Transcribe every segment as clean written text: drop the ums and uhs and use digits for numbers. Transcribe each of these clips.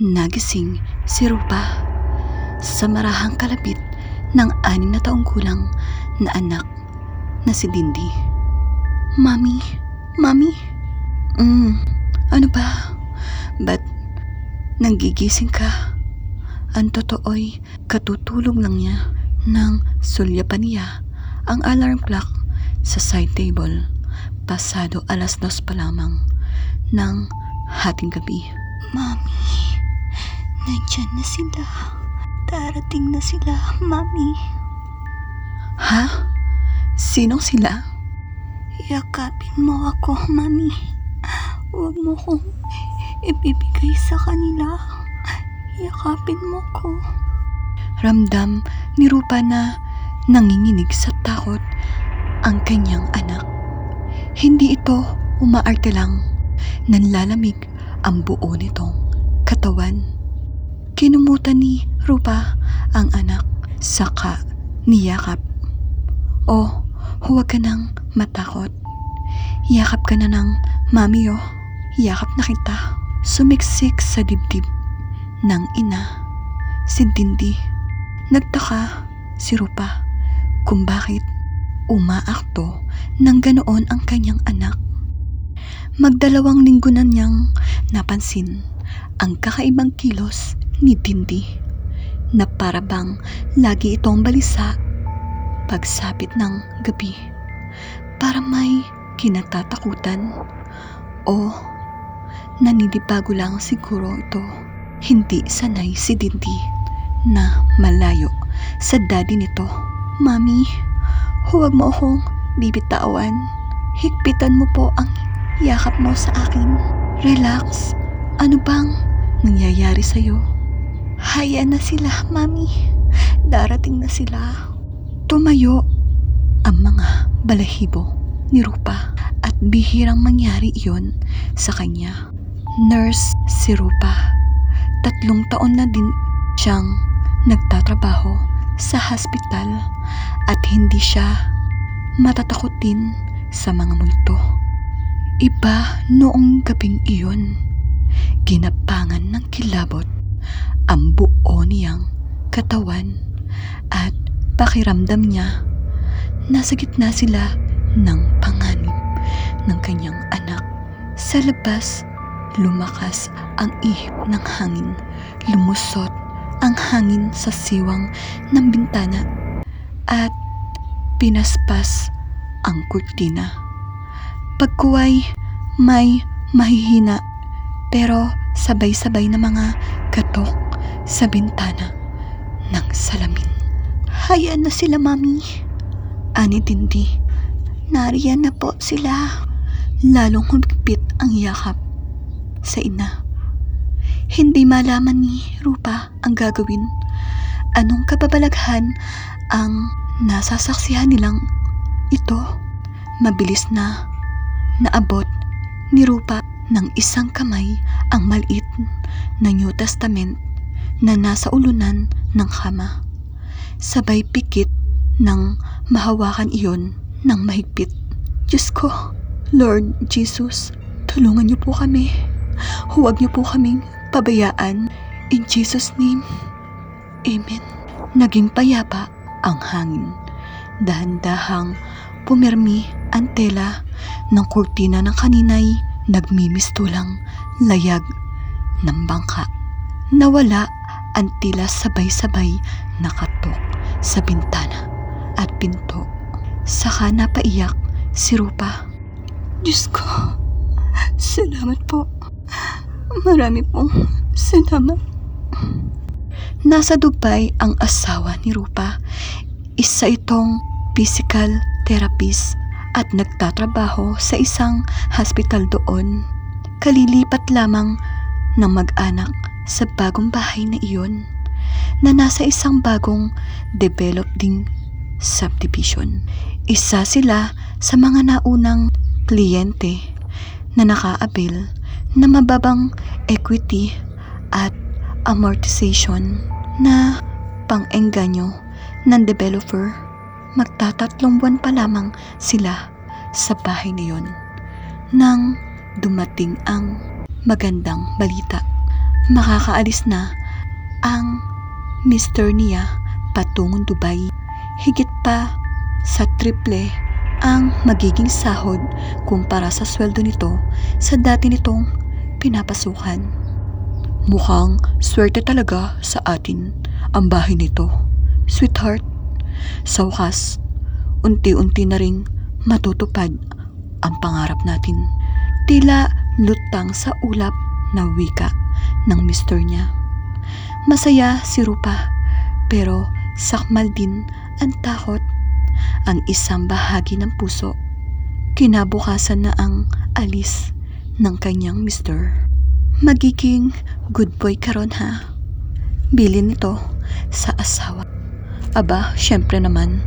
nagising si Rupa sa marahang kalapit ng 6 na taong gulang na anak na si Dindi. Mami? Ano ba? Ba't nanggigising ka? Ang totoo'y katutulog lang niya nang sulyapan niya ang alarm clock sa side table pasado 2:00 pa lamang ng hating gabi. Mami, nandyan na sila. Darating na sila, Mami. Ha? Sinong sila? Yakapin mo ako, Mami. Huwag mo kong ibibigay sa kanila. Yakapin mo ko. Ramdam ni Rupa na nanginginig sa takot ang kanyang anak. Hindi ito umaarte lang, nanlalamig ang buo nitong katawan. Kinumutan ni Rupa ang anak, saka niyakap. Oh, huwag ka nang matakot. Yakap ka na ng mami oh. Yakap na kita. Sumiksik sa dibdib ng ina si Dindi. Nagtaka si Rupa kung bakit umaakto ng ganoon ang kanyang anak. Magdalawang linggo na niyang napansin ang kakaibang kilos ni Dindi na parabang lagi itong balisa pagsapit ng gabi. Para may kinatatakutan o naninibago lang siguro ito. Hindi sanay si Dindi na malayo sa daddy nito. Mami, huwag mo akong bibitawan. Higpitan mo po ang yakap mo sa akin. Relax. Ano bang nangyayari sa'yo? Hayaan na sila, Mami. Darating na sila. Tumayo ang mga balahibo ni Rupa at bihirang mangyari iyon sa kanya. Nurse si Rupa. 3 taon na din siyang nagtatrabaho sa hospital at hindi siya matatakotin sa mga multo. Iba noong gabing iyon. Ginapangan ng kilabot ang buo niyang katawan at pakiramdam niya nasa gitna sila ng panganib ng kanyang anak. Sa labas, lumakas ang ihip ng hangin. Lumusot ang hangin sa siwang ng bintana at pinaspas ang kurtina. Pagkuway may mahihina pero sabay-sabay na mga katok sa bintana ng salamin. Hayaan na sila, Mami. Ani Dindi. Nariyan na po sila. Lalong humigpit ang yakap sa ina. Hindi malaman ni Rupa ang gagawin. Anong kababalaghan ang nasasaksihan nilang ito? Mabilis na naabot ni Rupa ng isang kamay ang maliit na New Testament na nasa ulunan ng kama. Sabay pikit nang mahawakan iyon ng mahigpit. Diyos ko, Lord Jesus, tulungan niyo po kami. Huwag niyo po kaming pabayaan. In Jesus' name, Amen. Naging payapa ang hangin. Dahan-dahang pumirmi ang tela ng kurtina ng kaninay nagmimistulang layag ng bangka. Nawala ang tila sabay-sabay na katok sa bintana at pinto. Saka napaiyak si Rupa. Diyos ko, salamat po. Marami pong salamat. Nasa Dubai ang asawa ni Rupa. Isa itong physical therapist at nagtatrabaho sa isang hospital doon. Kalilipat lamang ng mag-anak sa bagong bahay na iyon na nasa isang bagong developing subdivision. Isa sila sa mga naunang kliyente na nakaabil na mababang equity at amortization na pang-engganyo ng developer. Magtatatlong buwan pa lamang sila sa bahay na yon nang dumating ang magandang balita. makakaalis na ang mister niya patungong Dubai. Higit pa sa triple ang magiging sahod kumpara sa sweldo nito sa dati nitong pinapasukan. Mukhang swerte talaga sa atin ang bahay nito, sweetheart. Sa wakas, unti-unti na ring matutupad ang pangarap natin. Tila lutang sa ulap na wika ng mister niya. Masaya si Rupa, pero sakmal din ang takot, ang isang bahagi ng puso. Kinabukasan na ang alis ng kanyang mister. Magiging good boy ka ron, ha? Bilin nito sa asawa. Aba, syempre naman,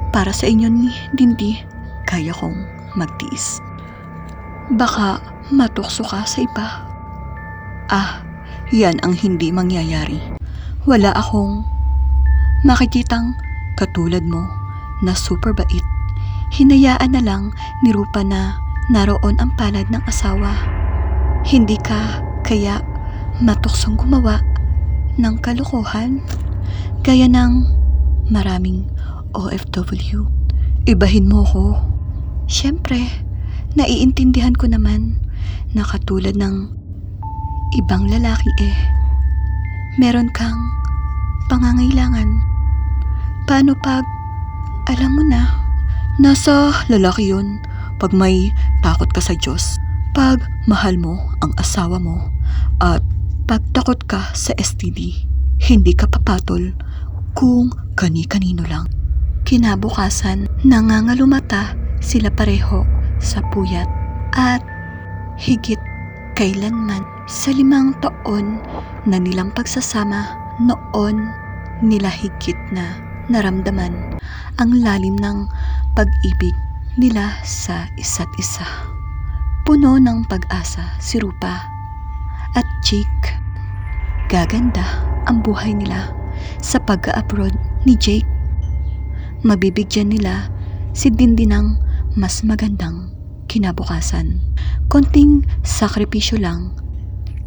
para sa inyo ni Dindi, kaya kong magtiis. Baka matukso ka sa iba. Yan ang hindi mangyayari. Wala akong makikitang katulad mo na super bait. Hinayaan na lang ni Rupa na naroon ang palad ng asawa. Hindi ka kaya matuksong gumawa ng kalokohan gaya ng maraming OFW. Ibahin mo ko. Siyempre, naiintindihan ko naman na katulad ng ibang lalaki meron kang pangangailangan. Paano pag alam mo na, nasa lalaki yun pag may takot ka sa Diyos, pag mahal mo ang asawa mo, at pag takot ka sa STD, hindi ka papatol kung kani-kanino lang. Kinabukasan, nangangalumata sila pareho sa puyat at higit kailanman sa 5 taon na nilang pagsasama, noon nila higit na naramdaman ang lalim ng pag-ibig nila sa isa't isa. Puno ng pag-asa si Rupa at Jake. Gaganda ang buhay nila sa pag-abroad ni Jake. Mabibigyan nila si Dindi ng mas magandang kinabukasan. Konting sakripisyo lang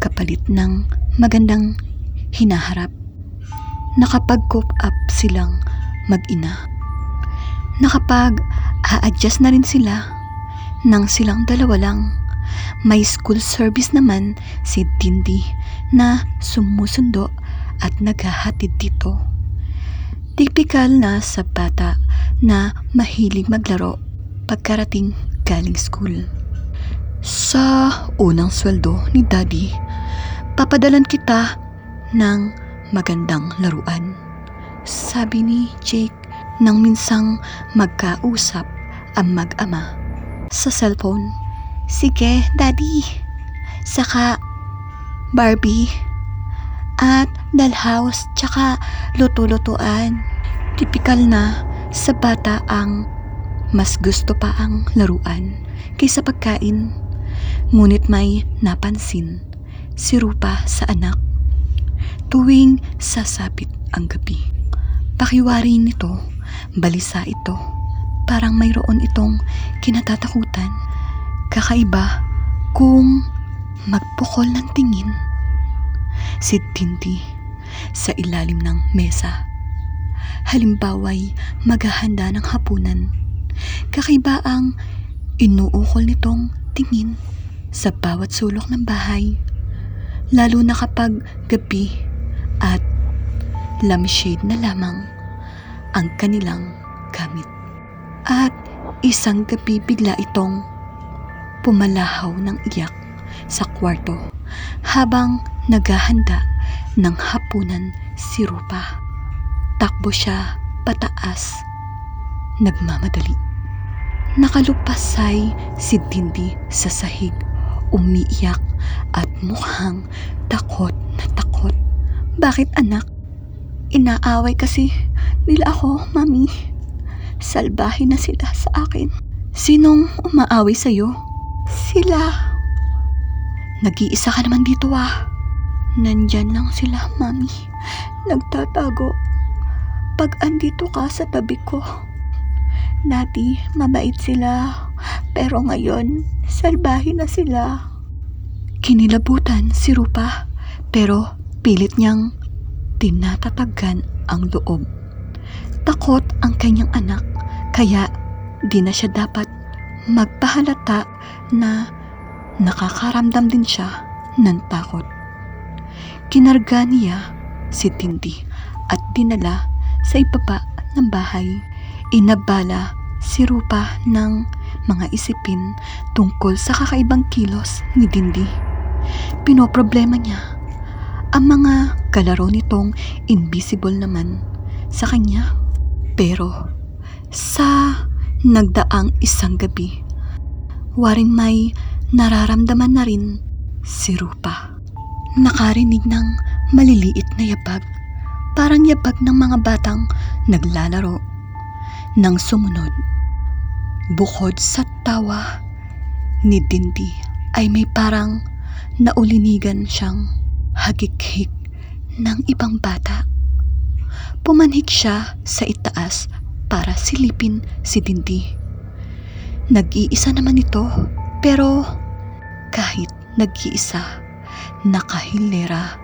kapalit ng magandang hinaharap. Nakapag-cope up silang mag-ina. Nakapag-a-adjust na rin sila nang silang dalawa lang. May school service naman si Dindi na sumusundo at naghahatid dito. Tipikal na sa bata na mahilig maglaro pagkarating galing school. Sa unang sweldo ni Daddy, papadalan kita ng magandang laruan, sabi ni Jake nang minsang magkausap ang mag-ama sa cellphone. Sige, Daddy. Saka Barbie at dollhouse tsaka luto-lutuan. Tipikal na sa bata ang mas gusto pa ang laruan kaysa pagkain. Ngunit may napansin si Rupa sa anak. Tuwing sasapit ang gabi, pakiwari nito, balisa ito. Parang mayroon itong kinatatakutan. Kakaiba kung magpukol ng tingin si Dindi sa ilalim ng mesa. Halimbawa'y maghahanda ng hapunan. Kakaiba ang inuukol nitong tingin sa bawat sulok ng bahay, lalo na kapag gabi at lampshade na lamang ang kanilang gamit. At isang gabi bigla itong pumalahaw ng iyak sa kwarto habang naghahanda ng hapunan si Rupa. Takbo siya pataas, nagmamadali. Nakalupasay si Dindi sa sahig, umiiyak at mukhang takot na takot. Bakit, anak? Inaaway kasi nila ako, Mami. Salbahe na sila sa akin. Sinong umaaway sa'yo? Sila. Nag-iisa ka naman dito Nandyan lang sila, Mami. Nagtatago pag andito ka sa tabi ko. Dati, mabait sila. Pero ngayon, salbahe na sila. Kinilabutan si Rupa, Pero pilit niyang tinatatagan ang loob. Takot ang kanyang anak, kaya di na siya dapat magpahalata na nakakaramdam din siya ng takot. Kinarga niya si Tindy at dinala sa ibaba ng bahay. Inabala si Rupa ng mga isipin tungkol sa kakaibang kilos ni Tindy. Pinoproblema niya ang mga kalaro nitong invisible naman sa kanya. Pero sa nagdaang isang gabi, waring may nararamdaman na rin si Rupa. Nakarinig ng maliliit na yabag, parang yabag ng mga batang naglalaro. Nang sumunod, bukod sa tawa ni Tindy ay may parang naulinigan siyang hagik-hik ng ibang bata. Pumanhik siya sa itaas para silipin si Tindy. Nag-iisa naman ito, pero kahit nag-iisa, nakahilera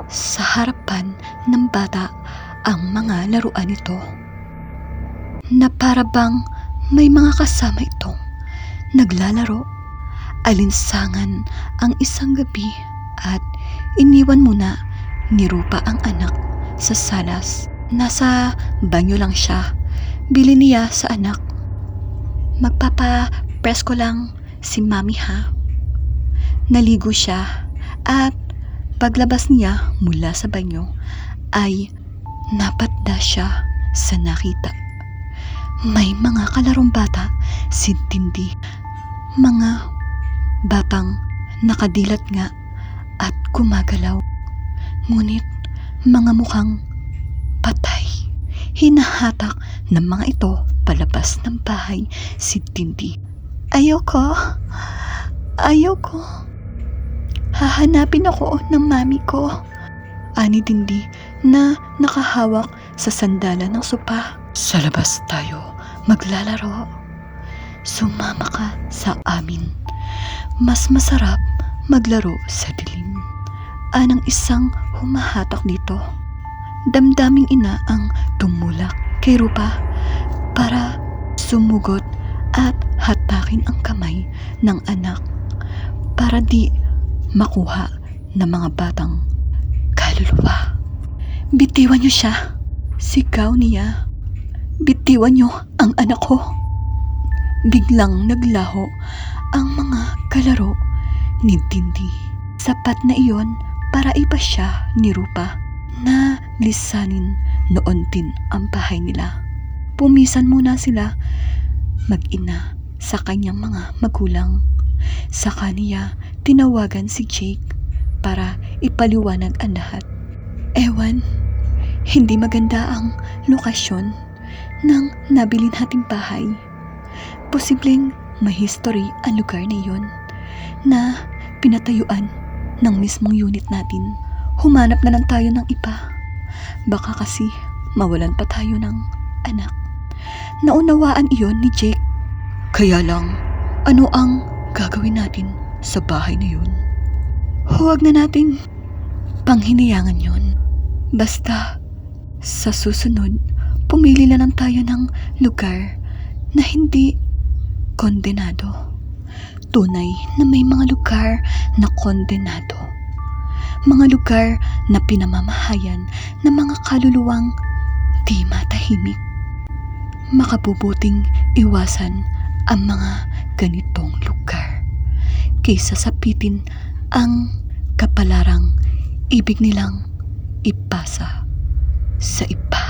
sa harapan ng bata ang mga laruan nito, na para bang may mga kasama itong naglalaro. Alinsangan ang isang gabi at iniwan muna ni Rupa ang anak sa salas. Nasa banyo lang siya. Bili niya sa anak, "Magpapa-presko lang si mami ha." Naligo siya at paglabas niya mula sa banyo ay napatda siya sa nakita. May mga kalarong bata si Tindy. Mga batang nakadilat nga at gumagalaw. Ngunit mga mukhang patay. Hinahatak ng mga ito palabas ng bahay si Tindy. Ayoko. Hahanapin ako ng mami ko," ani Tindy na nakahawak sa sandalan ng sopa. "Sa labas tayo maglalaro. Sumama ka sa amin. Mas masarap maglaro sa dilim," anang isang humahatak dito. Damdaming ina ang tumulak kay Rupa para sumugot at hatakin ang kamay ng anak para di makuha ng mga batang kaluluwa. "Bitiwan niyo siya," sigaw niya. "Bitiwan niyo ang anak ko." Biglang naglaho ang mga kalaro ni Tindy. Sapat na iyon para ipasya ni Rupa na lisanin noon din ang bahay nila. Pumisan muna sila mag-ina sa kanyang mga magulang. Saka niya tinawagan si Jake para ipaliwanag ang lahat. Ewan, hindi maganda ang lokasyon ng nabili nating bahay. Posibleng may history ang lugar na iyon na pinatayuan ng mismong unit natin. Humanap na lang tayo ng iba. Baka kasi mawalan pa tayo ng anak. Naunawaan iyon ni Jake. Kaya lang, ano ang gagawin natin sa bahay na yun? Huwag na nating panghinayangan yun. Basta sa susunod, pumili na lang tayo ng lugar na hindi kondenado. Tunay na may mga lugar na kondenado. Mga lugar na pinamamahayan ng mga kaluluwang di matahimik. Makabubuting iwasan ang mga ganitong lugar kaysa sapitin ang kapalarang ibig nilang ipasa sa iba.